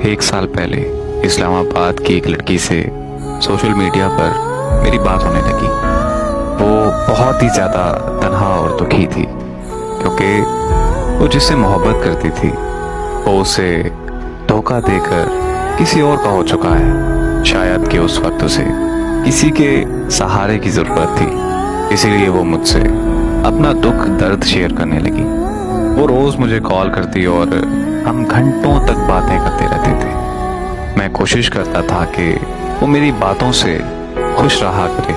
एक साल पहले इस्लामाबाद की एक लड़की से सोशल मीडिया पर मेरी बात होने लगी। वो बहुत ही ज़्यादा तन्हा और दुखी थी क्योंकि वो जिससे मोहब्बत करती थी वो उसे धोखा देकर किसी और का हो चुका है। शायद कि उस वक्त उसे किसी के सहारे की ज़रूरत थी, इसीलिए वो मुझसे अपना दुख दर्द शेयर करने लगी। वो रोज़ मुझे कॉल करती और हम घंटों तक बातें करते रहते थे। मैं कोशिश करता था कि वो मेरी बातों से खुश रहा करे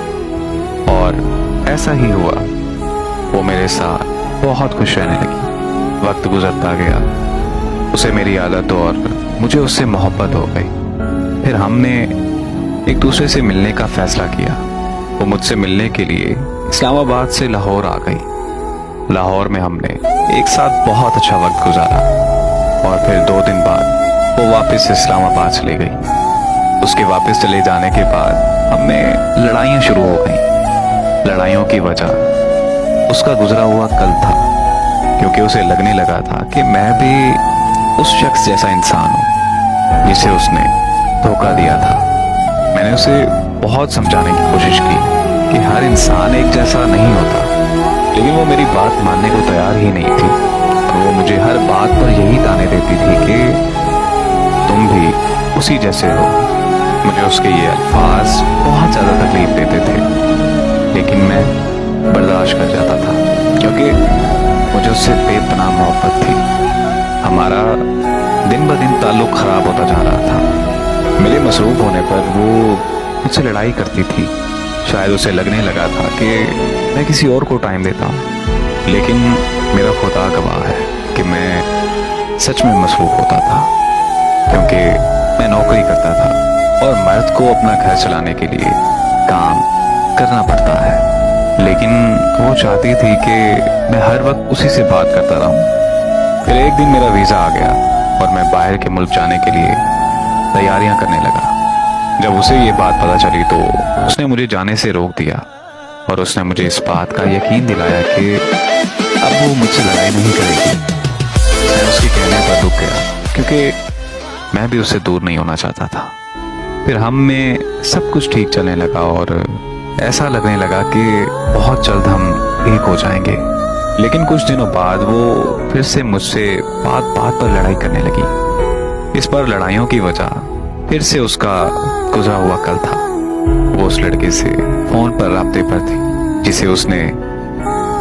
और ऐसा ही हुआ। वो मेरे साथ बहुत खुश रहने लगी। वक्त गुजरता गया, उसे मेरी आदत और मुझे उससे मोहब्बत हो गई। फिर हमने एक दूसरे से मिलने का फैसला किया। वो मुझसे मिलने के लिए इस्लामाबाद से लाहौर आ गई। लाहौर में हमने एक साथ बहुत अच्छा वक्त गुजारा और फिर 2 दिन बाद वो वापस इस्लामाबाद चले गई। उसके वापस चले जाने के बाद हमें लड़ाइयाँ शुरू हो गई। लड़ाइयों की वजह उसका गुजरा हुआ कल था, क्योंकि उसे लगने लगा था कि मैं भी उस शख्स जैसा इंसान हूँ जिसे उसने धोखा दिया था। मैंने उसे बहुत समझाने की कोशिश की कि हर इंसान एक जैसा नहीं होता, लेकिन वो मेरी बात मानने को तैयार ही नहीं थी। और वो मुझे हर बात पर यही ताने देती थी कि तुम भी उसी जैसे हो। मुझे उसके ये अल्फाज बहुत ज़्यादा तकलीफ देते थे, लेकिन मैं बर्दाश्त कर जाता था क्योंकि मुझे उससे बेपनाह मोहब्बत थी। हमारा दिन ब दिन ताल्लुक़ ख़राब होता जा रहा था। मेरे मसरूफ़ होने पर वो मुझसे लड़ाई करती थी। शायद उसे लगने लगा था कि मैं किसी और को टाइम देता हूँ, लेकिन मेरा खुदा गवाह है कि मैं सच में मसरूफ़ होता था, क्योंकि मैं नौकरी करता था और मर्द को अपना घर चलाने के लिए काम करना पड़ता है। लेकिन वो चाहती थी कि मैं हर वक्त उसी से बात करता रहूं। फिर एक दिन मेरा वीज़ा आ गया और मैं बाहर के मुल्क जाने के लिए तैयारियां करने लगा। जब उसे ये बात पता चली तो उसने मुझे जाने से रोक दिया और उसने मुझे इस बात का यकीन दिलाया कि अब वो मुझसे लड़ाई नहीं करेगी। मैं उसके कहने पर रुक गया क्योंकि मैं भी उससे दूर नहीं होना चाहता था। फिर हम में सब कुछ ठीक चलने लगा और ऐसा लगने लगा कि बहुत जल्द हम एक हो जाएंगे। लेकिन कुछ दिनों बाद वो फिर से मुझसे बात बात पर लड़ाई करने लगी। इस बार लड़ाइयों की वजह फिर से उसका गुजरा हुआ कल था। वो उस लड़के से फोन पर राब्ते पर थी जिसे उसने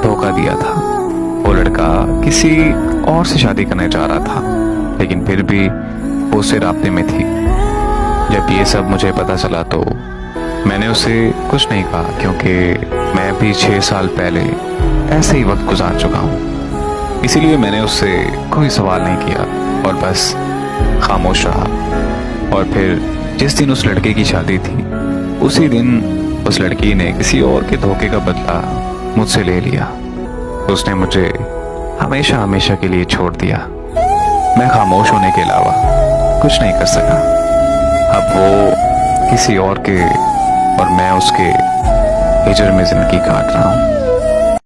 धोखा दिया था। वो लड़का किसी और से शादी करने जा रहा था, लेकिन फिर भी वो उससे राब्ते में थी। जब ये सब मुझे पता चला तो मैंने उसे कुछ नहीं कहा, क्योंकि मैं भी 6 साल पहले ऐसे ही वक्त गुजार चुका हूँ। इसीलिए मैंने उससे कोई सवाल नहीं किया और बस खामोश रहा। और फिर जिस दिन उस लड़के की शादी थी, उसी दिन उस लड़की ने किसी और के धोखे का बदला मुझसे ले लिया। उसने मुझे हमेशा हमेशा के लिए छोड़ दिया। मैं खामोश होने के अलावा कुछ नहीं कर सका। अब वो किसी और के और मैं उसके हिजर में जिंदगी काट रहा हूँ।